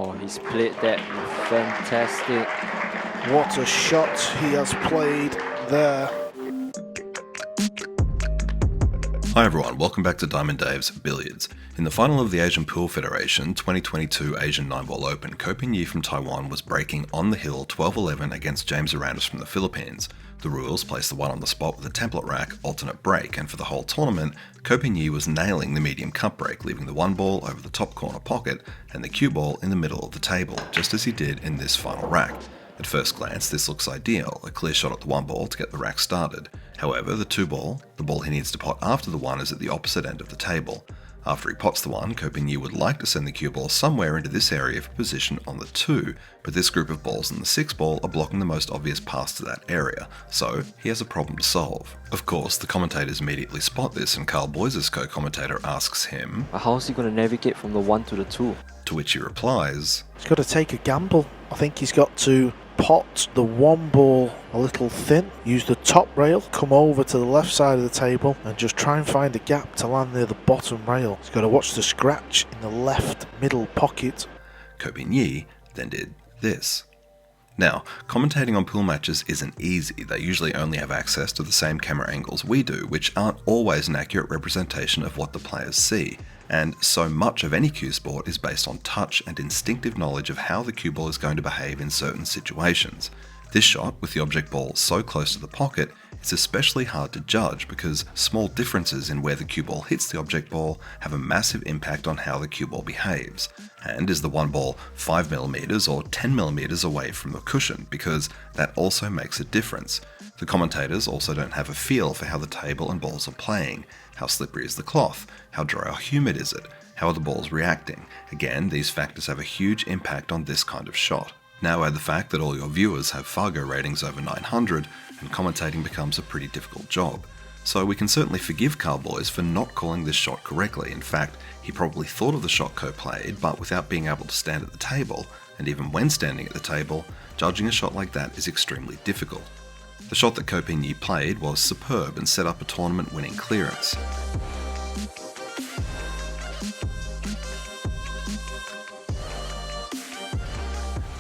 Oh, he's played that fantastic. What a shot he has played there. Hi everyone, welcome back to Diamond Dave's Billiards. In the final of the Asian Pool Federation 2022 Asian 9-Ball Open, Ko Ping-yi from Taiwan was breaking on the hill 12-11 against James Arantes from the Philippines. The rules placed the one on the spot with a template rack, alternate break, and for the whole tournament, Ko Ping-yi was nailing the medium cup break, leaving the one ball over the top corner pocket and the cue ball in the middle of the table, just as he did in this final rack. At first glance, this looks ideal, a clear shot at the one ball to get the rack started. However, the two ball, the ball he needs to pot after the one, is at the opposite end of the table. After he pots the one, Ko Ping-yi would like to send the cue ball somewhere into this area for position on the two, but this group of balls and the six ball are blocking the most obvious pass to that area, so he has a problem to solve. Of course, the commentators immediately spot this, and Carl Boyce's co-commentator asks him, How's he going to navigate from the 1 to the 2? To which he replies, He's got to take a gamble. I think he's got to pot the one ball a little thin, use the top rail, come over to the left side of the table and just try and find a gap to land near the bottom rail. He's got to watch the scratch in the left middle pocket. Ko Ping-yi then did this. Now, commentating on pool matches isn't easy. They usually only have access to the same camera angles we do, which aren't always an accurate representation of what the players see. And so much of any cue sport is based on touch and instinctive knowledge of how the cue ball is going to behave in certain situations. This shot, with the object ball so close to the pocket, is especially hard to judge because small differences in where the cue ball hits the object ball have a massive impact on how the cue ball behaves. And is the one ball 5mm or 10mm away from the cushion, because that also makes a difference. The commentators also don't have a feel for how the table and balls are playing. How slippery is the cloth? How dry or humid is it? How are the balls reacting? Again, these factors have a huge impact on this kind of shot. Now add the fact that all your viewers have Fargo ratings over 900, and commentating becomes a pretty difficult job. So we can certainly forgive Carl Boyce for not calling this shot correctly. In fact, he probably thought of the shot Ko played, but without being able to stand at the table, and even when standing at the table, judging a shot like that is extremely difficult. The shot that Ko Ping-yi played was superb and set up a tournament-winning clearance.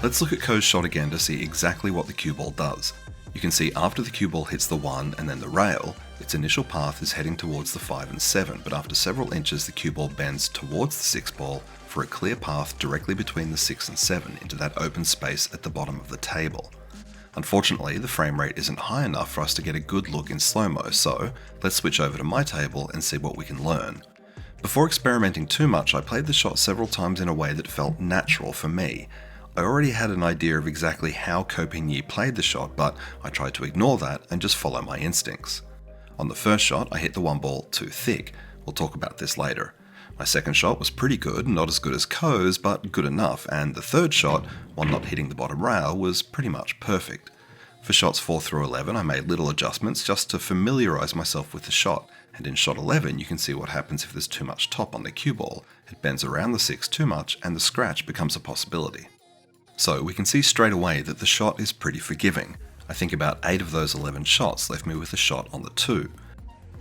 Let's look at Ko's shot again to see exactly what the cue ball does. You can see after the cue ball hits the 1 and then the rail, its initial path is heading towards the 5 and 7, but after several inches the cue ball bends towards the 6 ball for a clear path directly between the 6 and 7 into that open space at the bottom of the table. Unfortunately, the frame rate isn't high enough for us to get a good look in slow-mo, so let's switch over to my table and see what we can learn. Before experimenting too much, I played the shot several times in a way that felt natural for me. I already had an idea of exactly how Ko Ping-yi played the shot, but I tried to ignore that and just follow my instincts. On the first shot, I hit the one ball too thick. We'll talk about this later. My second shot was pretty good, not as good as Ko's, but good enough, and the third shot, while not hitting the bottom rail, was pretty much perfect. For shots 4 through 11, I made little adjustments just to familiarise myself with the shot, and in shot 11 you can see what happens if there's too much top on the cue ball. It bends around the 6 too much and the scratch becomes a possibility. So we can see straight away that the shot is pretty forgiving. I think about 8 of those 11 shots left me with a shot on the 2.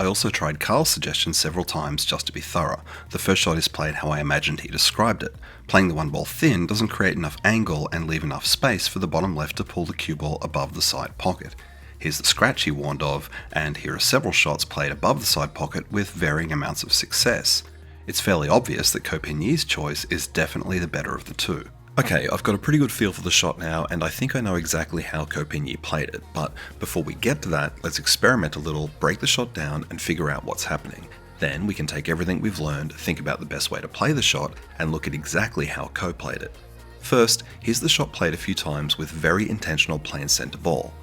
I also tried Carl's suggestion several times just to be thorough. The first shot is played how I imagined he described it. Playing the one ball thin doesn't create enough angle and leave enough space for the bottom left to pull the cue ball above the side pocket. Here's the scratch he warned of, and here are several shots played above the side pocket with varying amounts of success. It's fairly obvious that Ko Ping-yi's choice is definitely the better of the two. Okay, I've got a pretty good feel for the shot now, and I think I know exactly how Ko Ping-yi played it, but before we get to that, let's experiment a little, break the shot down, and figure out what's happening. Then we can take everything we've learned, think about the best way to play the shot, and look at exactly how Ko played it. First, here's the shot played a few times with very intentional plain centre ball.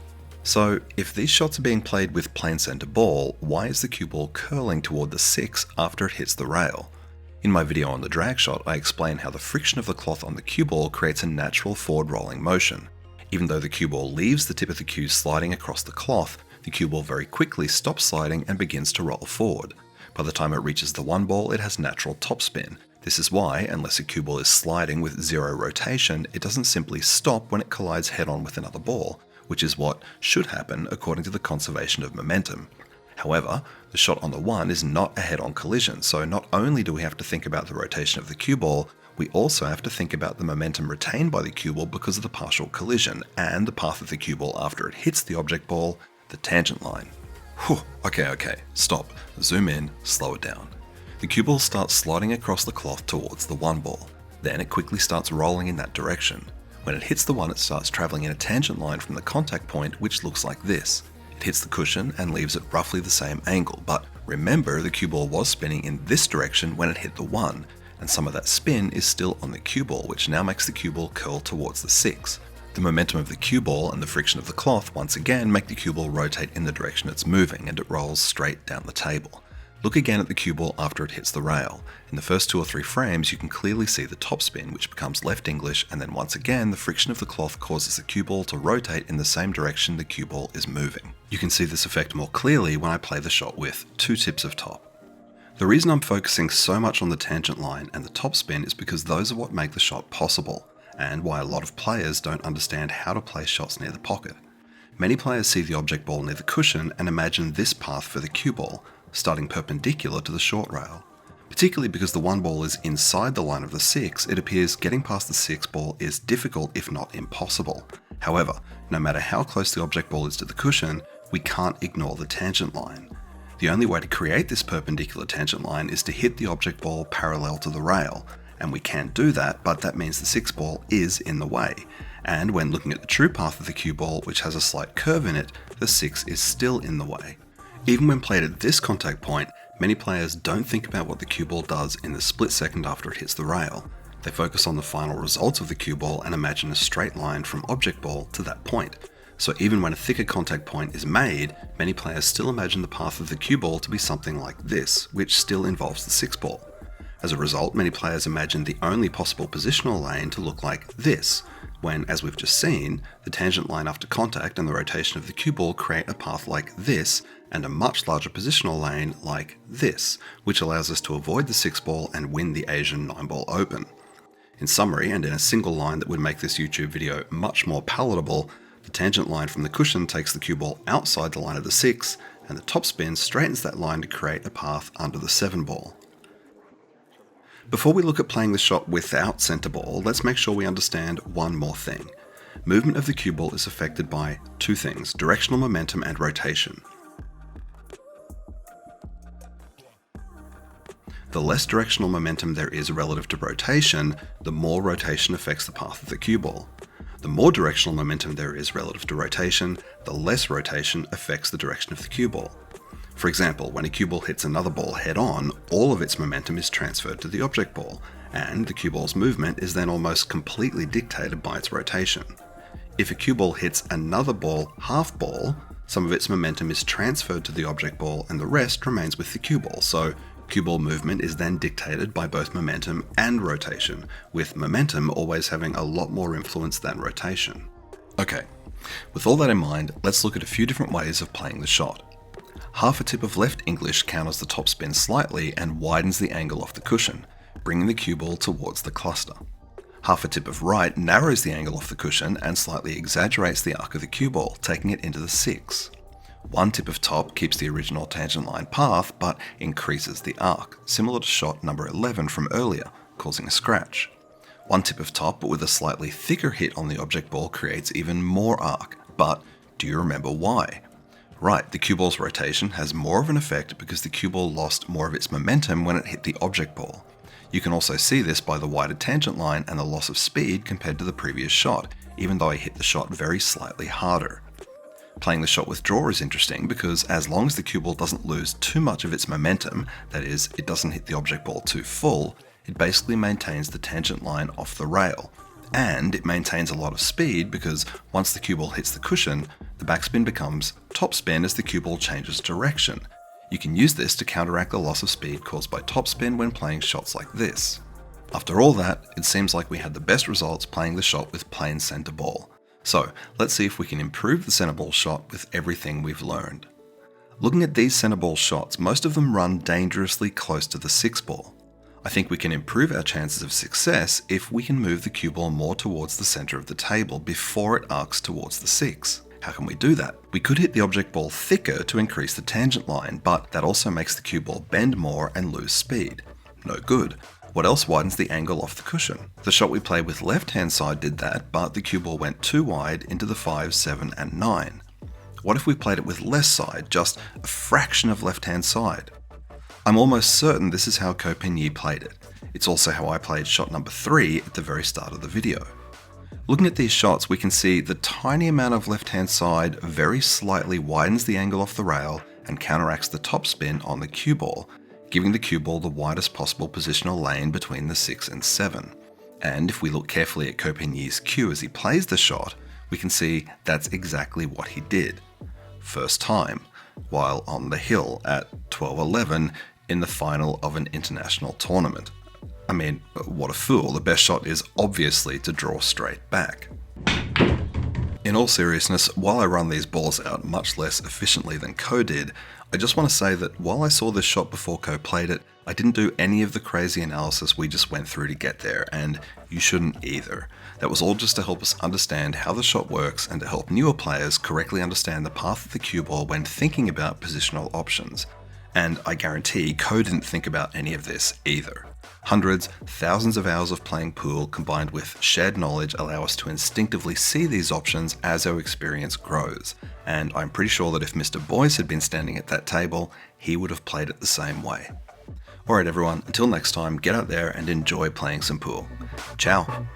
So, if these shots are being played with plain centre ball, why is the cue ball curling toward the 6 after it hits the rail? In my video on the drag shot, I explain how the friction of the cloth on the cue ball creates a natural forward rolling motion. Even though the cue ball leaves the tip of the cue sliding across the cloth, the cue ball very quickly stops sliding and begins to roll forward. By the time it reaches the one ball, it has natural topspin. This is why, unless a cue ball is sliding with zero rotation, it doesn't simply stop when it collides head-on with another ball, which is what should happen according to the conservation of momentum. However, the shot on the 1 is not a head-on collision, so not only do we have to think about the rotation of the cue ball, We also have to think about the momentum retained by the cue ball because of the partial collision and the path of the cue ball after it hits the object ball, the tangent line. Whew, okay, stop, zoom in, slow it down. The cue ball starts sliding across the cloth towards the 1 ball. Then it quickly starts rolling in that direction. When it hits the 1, it starts travelling in a tangent line from the contact point, which looks like this. It hits the cushion and leaves at roughly the same angle, but remember the cue ball was spinning in this direction when it hit the 1, and some of that spin is still on the cue ball, which now makes the cue ball curl towards the 6. The momentum of the cue ball and the friction of the cloth once again make the cue ball rotate in the direction it's moving, and it rolls straight down the table. Look again at the cue ball after it hits the rail. In the first 2 or 3 frames you can clearly see the top spin, which becomes left English, and then once again the friction of the cloth causes the cue ball to rotate in the same direction the cue ball is moving. You can see this effect more clearly when I play the shot with 2 tips of top. The reason I'm focusing so much on the tangent line and the top spin is because those are what make the shot possible, and why a lot of players don't understand how to play shots near the pocket. Many players see the object ball near the cushion and imagine this path for the cue ball, starting perpendicular to the short rail. Particularly because the 1 ball is inside the line of the 6, it appears getting past the 6 ball is difficult if not impossible. However, no matter how close the object ball is to the cushion, we can't ignore the tangent line. The only way to create this perpendicular tangent line is to hit the object ball parallel to the rail, and we can do that, but that means the 6 ball is in the way. And when looking at the true path of the cue ball, which has a slight curve in it, the 6 is still in the way. Even when played at this contact point, many players don't think about what the cue ball does in the split second after it hits the rail. They focus on the final results of the cue ball and imagine a straight line from object ball to that point. So even when a thicker contact point is made, many players still imagine the path of the cue ball to be something like this, which still involves the 6 ball. As a result, many players imagine the only possible positional lane to look like this, when, as we've just seen, the tangent line after contact and the rotation of the cue ball create a path like this, and a much larger positional lane like this, which allows us to avoid the 6 ball and win the Asian 9 ball open. In summary, and in a single line that would make this YouTube video much more palatable, the tangent line from the cushion takes the cue ball outside the line of the 6, and the topspin straightens that line to create a path under the 7 ball. Before we look at playing the shot without centre ball, let's make sure we understand one more thing. Movement of the cue ball is affected by 2 things, directional momentum and rotation. The less directional momentum there is relative to rotation, the more rotation affects the path of the cue ball. The more directional momentum there is relative to rotation, the less rotation affects the direction of the cue ball. For example, when a cue ball hits another ball head-on, all of its momentum is transferred to the object ball, and the cue ball's movement is then almost completely dictated by its rotation. If a cue ball hits another ball half-ball, some of its momentum is transferred to the object ball and the rest remains with the cue ball, so cue ball movement is then dictated by both momentum and rotation, with momentum always having a lot more influence than rotation. Okay, with all that in mind, let's look at a few different ways of playing the shot. Half a tip of left English counters the topspin slightly and widens the angle off the cushion, bringing the cue ball towards the cluster. Half a tip of right narrows the angle off the cushion and slightly exaggerates the arc of the cue ball, taking it into the 6. One tip of top keeps the original tangent line path, but increases the arc, similar to shot number 11 from earlier, causing a scratch. One tip of top, but with a slightly thicker hit on the object ball, creates even more arc, but do you remember why? Right, the cue ball's rotation has more of an effect because the cue ball lost more of its momentum when it hit the object ball. You can also see this by the wider tangent line and the loss of speed compared to the previous shot, even though I hit the shot very slightly harder. Playing the shot with draw is interesting because as long as the cue ball doesn't lose too much of its momentum, that is, it doesn't hit the object ball too full, it basically maintains the tangent line off the rail. And it maintains a lot of speed because once the cue ball hits the cushion, the backspin becomes topspin as the cue ball changes direction. You can use this to counteract the loss of speed caused by topspin when playing shots like this. After all that, it seems like we had the best results playing the shot with plain centre ball. So let's see if we can improve the centre ball shot with everything we've learned. Looking at these centre ball shots, most of them run dangerously close to the 6 ball. I think we can improve our chances of success if we can move the cue ball more towards the centre of the table before it arcs towards the 6. How can we do that? We could hit the object ball thicker to increase the tangent line, but that also makes the cue ball bend more and lose speed. No good. What else widens the angle off the cushion? The shot we played with left-hand side did that, but the cue ball went too wide into the 5, 7, and 9. What if we played it with less side, just a fraction of left-hand side? I'm almost certain this is how Ko Pin-Yi played it. It's also how I played shot number 3 at the very start of the video. Looking at these shots, we can see the tiny amount of left-hand side very slightly widens the angle off the rail and counteracts the topspin on the cue ball, giving the cue ball the widest possible positional lane between the 6 and 7. And if we look carefully at Ko Pin-Yi's cue as he plays the shot, we can see that's exactly what he did. First time, while on the hill at 12-11 in the final of an international tournament. I mean, what a fool, the best shot is obviously to draw straight back. In all seriousness, while I run these balls out much less efficiently than Ko did, I just want to say that while I saw this shot before Ko played it, I didn't do any of the crazy analysis we just went through to get there, and you shouldn't either. That was all just to help us understand how the shot works and to help newer players correctly understand the path of the cue ball when thinking about positional options. And I guarantee Ko didn't think about any of this either. Hundreds, thousands of hours of playing pool combined with shared knowledge allow us to instinctively see these options as our experience grows. And I'm pretty sure that if Mr. Boyce had been standing at that table, he would have played it the same way. Alright everyone, until next time, get out there and enjoy playing some pool. Ciao!